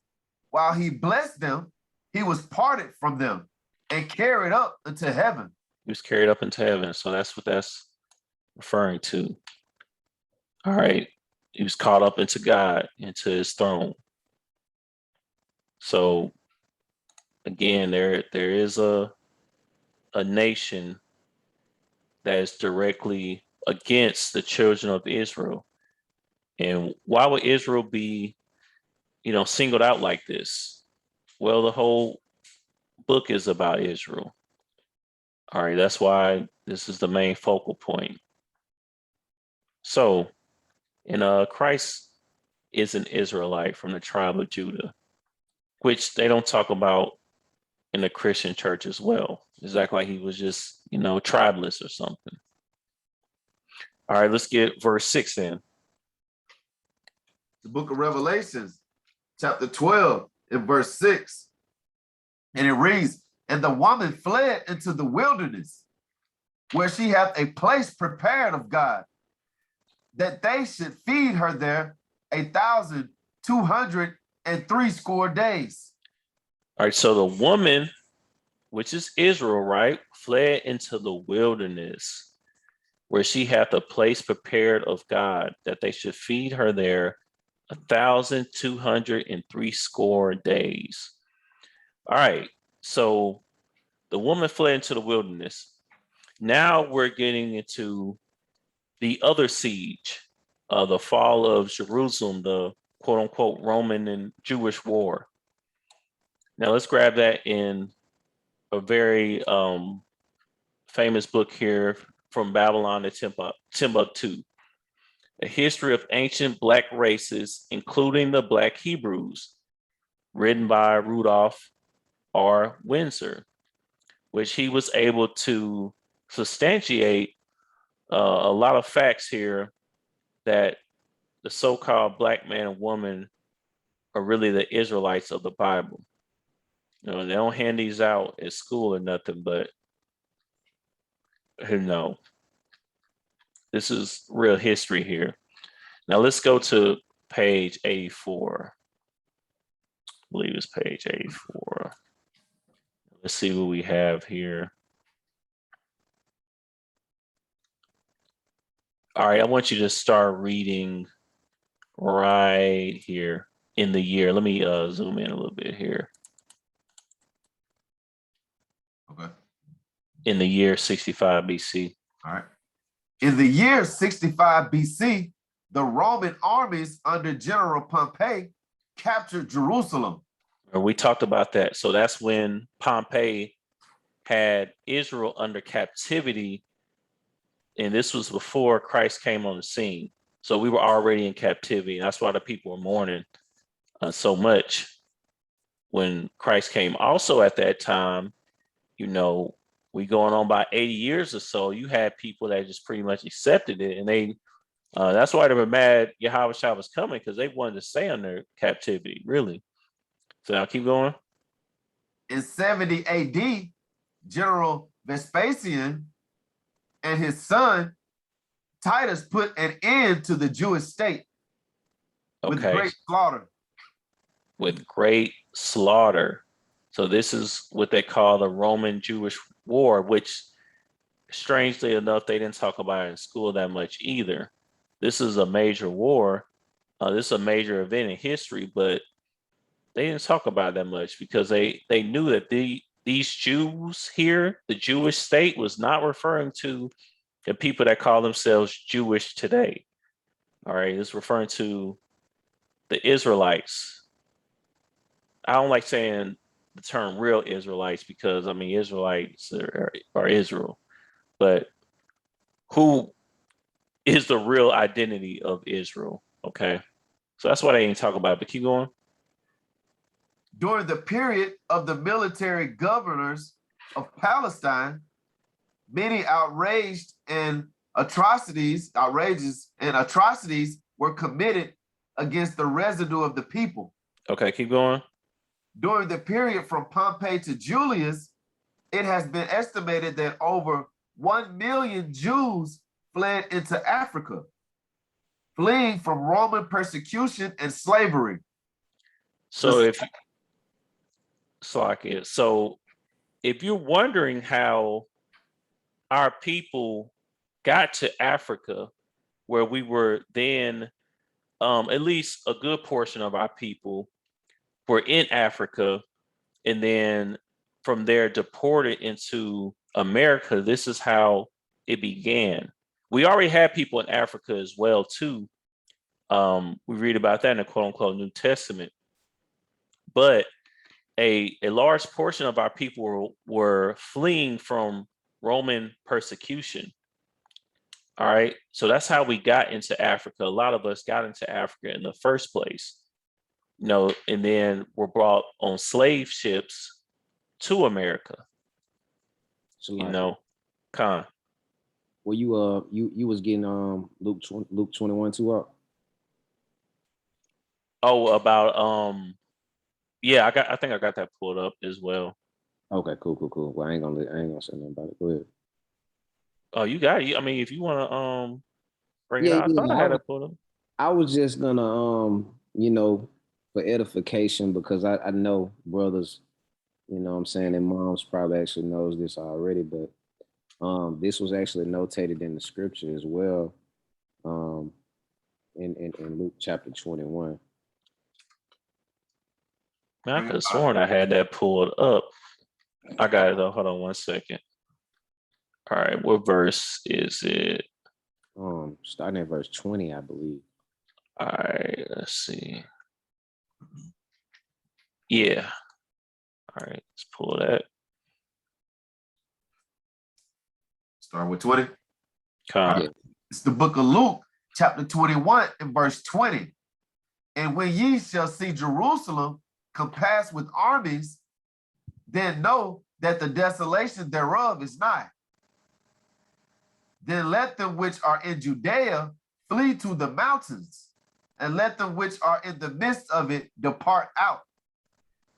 while he blessed them, he was parted from them and carried up into heaven. He was carried up into heaven. So that's what that's referring to. All right. He was caught up into God, into his throne. So again, there is a nation that is directly against the children of Israel. And why would Israel be, singled out like this? Well, the whole book is about Israel. All right, that's why this is the main focal point. So, Christ is an Israelite from the tribe of Judah, which they don't talk about in the Christian church as well. It's like he was just, tribeless or something. All right, let's get verse 6 then. The book of Revelations, chapter 12 and verse 6. And it reads, and the woman fled into the wilderness, where she hath a place prepared of God, that they should feed her there 1,260 days. All right, so the woman, which is Israel, right, fled into the wilderness, where she hath a place prepared of God, that they should feed her there 1,260 days. All right, so the woman fled into the wilderness. Now we're getting into the other siege, the fall of Jerusalem, the quote unquote Roman and Jewish war. Now let's grab that in a very famous book here, From Babylon to Timbuktu, a history of ancient Black races, including the Black Hebrews, written by Rudolph R. Windsor, which he was able to substantiate a lot of facts here that the so-called Black man and woman are really the Israelites of the Bible. They don't hand these out at school or nothing, but this is real history here. Now let's go to page 84. I believe it's page 84. Let's see what we have here. All right, I want you to start reading right here in the year. Let me zoom in a little bit here. Okay. In the year 65 BC. All right. In the year 65 BC, the Roman armies under General Pompey captured Jerusalem. We talked about that. So that's when Pompey had Israel under captivity. And this was before Christ came on the scene. So we were already in captivity. That's why the people were mourning so much when Christ came. Also at that time, we going on by 80 years or so, you had people that just pretty much accepted it. And they that's why they were mad Yahushua was coming, because they wanted to stay under captivity, really. So I'll keep going. In 70 AD, General Vespasian and his son Titus put an end to the Jewish state with Okay. great slaughter. With great slaughter. So this is what they call the Roman Jewish War, which strangely enough, they didn't talk about it in school that much either. This is a major war. This is a major event in history, but they didn't talk about it that much because they knew that these Jews here, the Jewish state, was not referring to the people that call themselves Jewish today. All right, it's referring to the Israelites. I don't like saying the term real Israelites because I mean Israelites are Israel, but who is the real identity of Israel? Okay, so that's why they didn't talk about it. But keep going. During the period of the military governors of Palestine, many outrageous and atrocities were committed against the residue of the people. Okay, keep going. During the period from Pompey to Julius, it has been estimated that over 1 million Jews fled into Africa, fleeing from Roman persecution and slavery. So if you're wondering how our people got to Africa, where we were then, at least a good portion of our people were in Africa, and then from there deported into America, this is how it began. We already had people in Africa as well too. We read about that in the quote unquote New Testament. But a large portion of our people were fleeing from Roman persecution. All right. So that's how we got into Africa. A lot of us got into Africa in the first place, and then were brought on slave ships to America. Con. Well, you was getting Luke 21 too up. Oh, about yeah, I think I got that pulled up as well. Okay, cool. Well, I ain't gonna say nothing about it. Go ahead. Oh, you got it. I mean, if you want to bring it out, I thought I had it pulled up. I was just gonna for edification, because I know brothers, what I'm saying, and moms probably actually knows this already, but this was actually notated in the scripture as well, in Luke chapter 21. Man, I could have sworn I had that pulled up. I got it though. Hold on one second. All right, what verse is it? Starting at verse 20, I believe. All right, let's see. Yeah. All right, let's pull that. Start with 20. Yeah. It's the book of Luke, chapter 21 and verse 20. And when ye shall see Jerusalem compassed with armies, then know that the desolation thereof is nigh. Then let them which are in Judea flee to the mountains, and let them which are in the midst of it depart out.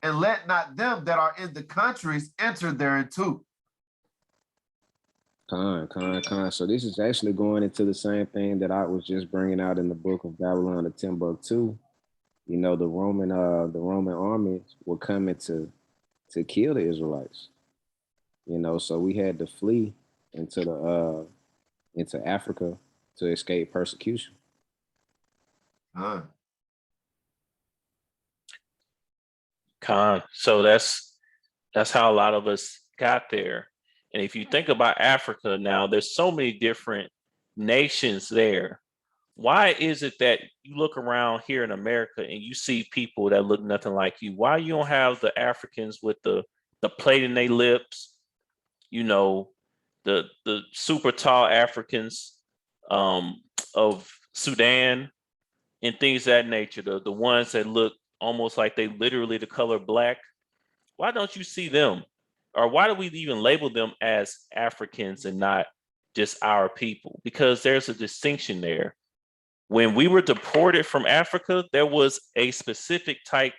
And let not them that are in the countries enter thereinto. So this is actually going into the same thing that I was just bringing out in the book of Babylon to Timbuktu. The Roman armies were coming to kill the Israelites. So we had to flee into Africa to escape persecution. So that's how a lot of us got there. And if you think about Africa now, there's so many different nations there. Why is it that you look around here in America and you see people that look nothing like you? Why you don't have the Africans with the plate in their lips, the super tall Africans of Sudan and things of that nature, the ones that look almost like they literally the color black? Why don't you see them? Or why do we even label them as Africans and not just our people? Because there's a distinction there. When we were deported from Africa, there was a specific type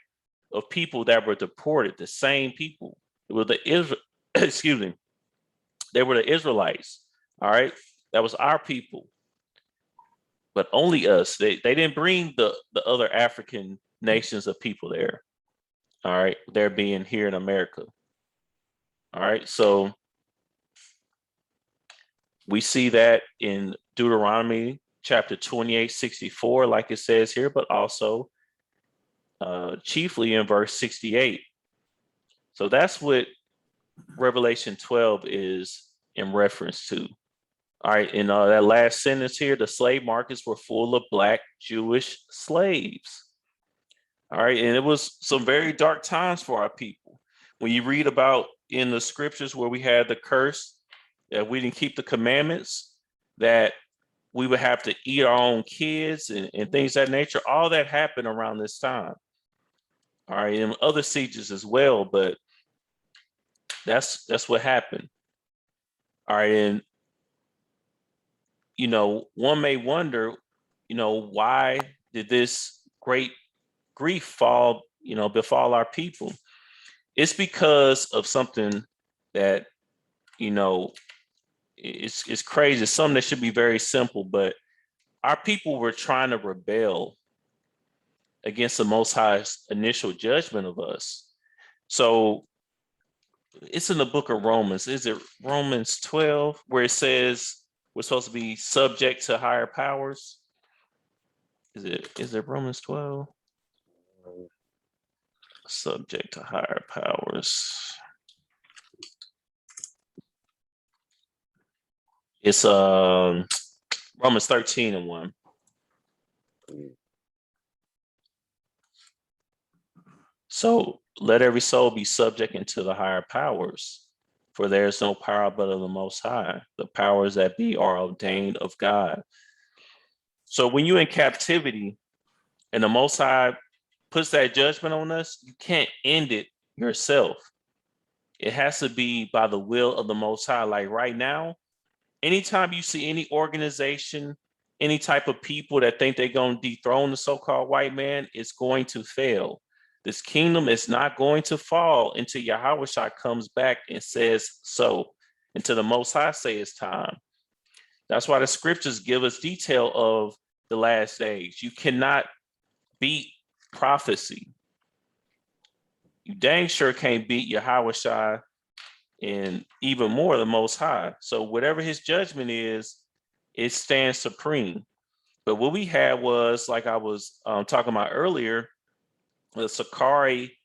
of people that were deported, the same people. It was the They were the Israelites. All right. That was our people, but only us. They didn't bring the other African nations of people there. All right. They're being here in America. All right. So we see that in Deuteronomy chapter 28:64, like it says here, but also chiefly in verse 68. So that's what Revelation 12 is in reference to. All right, in that last sentence here, the slave markets were full of Black Jewish slaves. All right, and it was some very dark times for our people. When you read about in the scriptures where we had the curse, that we didn't keep the commandments, that we would have to eat our own kids and things of that nature, all that happened around this time. All right, and other sieges as well, but that's what happened. All right, and one may wonder, why did this great grief befall our people? It's because of something that, it's crazy. It's something that should be very simple, but our people were trying to rebel against the Most High's initial judgment of us. So it's in the book of Romans. Is it Romans 12 where it says we're supposed to be subject to higher powers? Is it Romans 12? Subject to higher powers. It's Romans 13:1. So let every soul be subject unto the higher powers, for there is no power but of the Most High. The powers that be are ordained of God. So when you're in captivity and the Most High puts that judgment on us, you can't end it yourself. It has to be by the will of the Most High. Like right now, anytime you see any organization, any type of people that think they're going to dethrone the so-called white man, it's going to fail. This kingdom is not going to fall until Yahushua comes back and says so, until the Most High say it's time. That's why the scriptures give us detail of the last days. You cannot beat prophecy. You dang sure can't beat Yahushua and even more the Most High. So whatever his judgment is, it stands supreme. But what we had was, like I was talking about earlier, the Sakari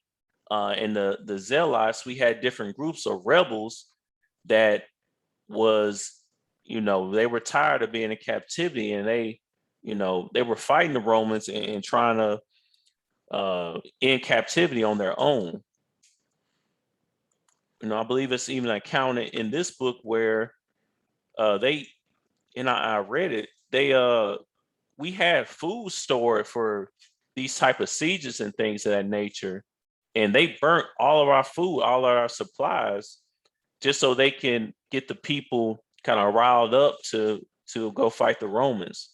and the Zealots, we had different groups of rebels that was, they were tired of being in captivity, and they were fighting the Romans and trying to end captivity on their own. I believe it's even accounted in this book where I read it, we had food stored for these type of sieges and things of that nature, and they burnt all of our food, all of our supplies, just so they can get the people kind of riled up to go fight the Romans,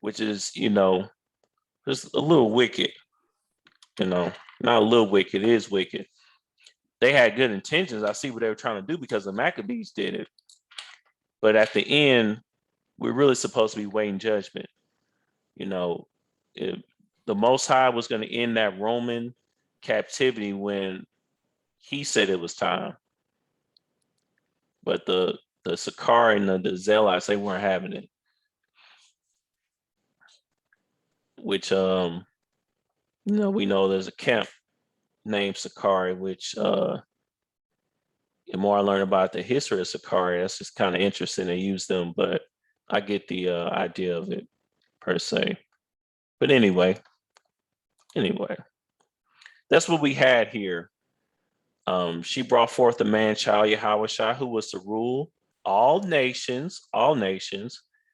which is, just a little wicked, not a little wicked, it is wicked. They had good intentions. I see what they were trying to do because the Maccabees did it. But at the end, we're really supposed to be waiting judgment. The Most High was going to end that Roman captivity when he said it was time. But the Sakari and the Zealots, they weren't having it. Which, we know there's a camp named Sakari, which the more I learn about the history of Sakari, that's just kind of interesting to use them, but I get the idea of it per se. But anyway, that's what we had here. She brought forth the man-child Yahushua, who was to rule all nations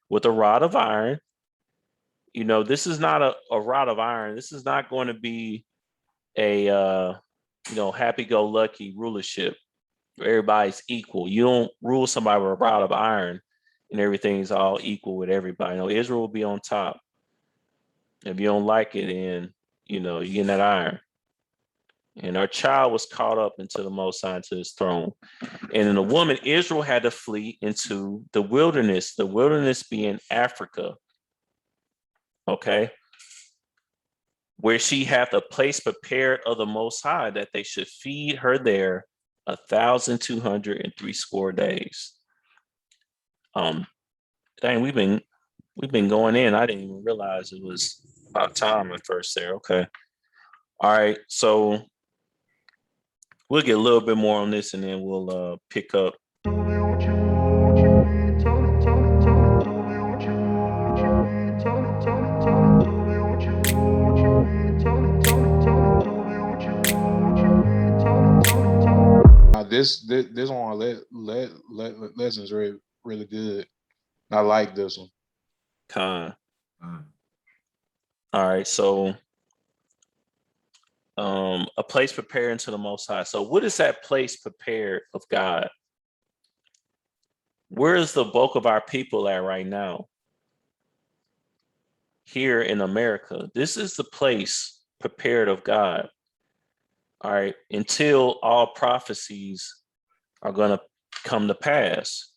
with a rod of iron. This is not a rod of iron. This is not going to be a happy-go-lucky rulership where everybody's equal. You don't rule somebody with a rod of iron and everything's all equal with everybody. Israel will be on top. If you don't like it, then you get that iron. and her child was caught up into the Most High, into his throne. And in the woman, Israel had to flee into the wilderness being Africa. Okay. Where she hath a place prepared of the Most High, that they should feed her there 1,260 days. Dang, we've been going in. I didn't even realize it was about time at first there. Okay. All right. So we'll get a little bit more on this and then we'll pick up. This one lessons really good. I like this one. Con. All right. So a place prepared unto the Most High. So what is that place prepared of God? Where is the bulk of our people at right now? Here in America. This is the place prepared of God. All right. Until all prophecies are going to come to pass.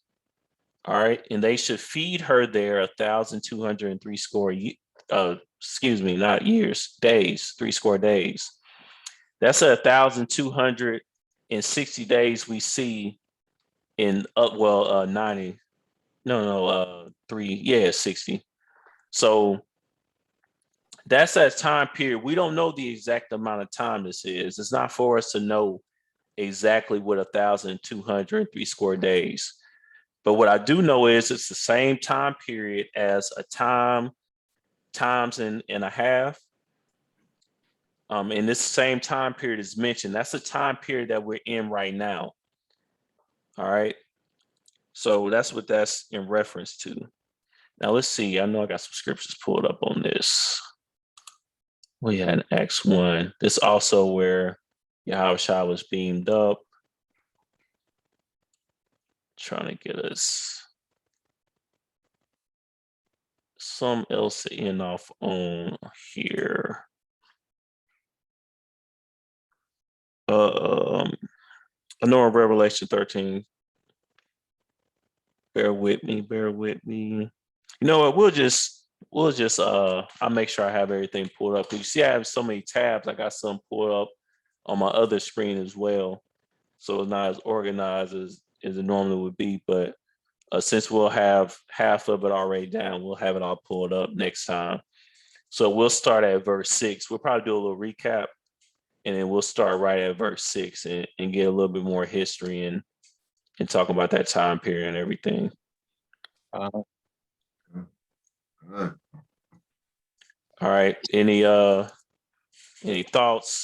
All right. And they should feed her there 1,260 not years, days, 3 days. That's 1,260 days we see in 90. No, 60. So that's that time period. We don't know the exact amount of time this is. It's not for us to know exactly what 1,260 days. But what I do know is it's the same time period as a times and a half. And this same time period is mentioned. That's the time period that we're in right now. All right. So that's what that's in reference to. Now let's see. I know I got some scriptures pulled up on this. We had Acts 1. This also where Yahushua was beamed up. Trying to get us some else to end off on here. I know in Revelation 13. Bear with me. You know what? We'll just I'll make sure I have everything pulled up. You see, I have so many tabs. I got some pulled up on my other screen as well. So it's not as organized as it normally would be. But since we'll have half of it already down, we'll have it all pulled up next time. So we'll start at verse 6. We'll probably do a little recap, and then we'll start right at verse 6 and get a little bit more history and talk about that time period and everything. Con. All right. Any thoughts?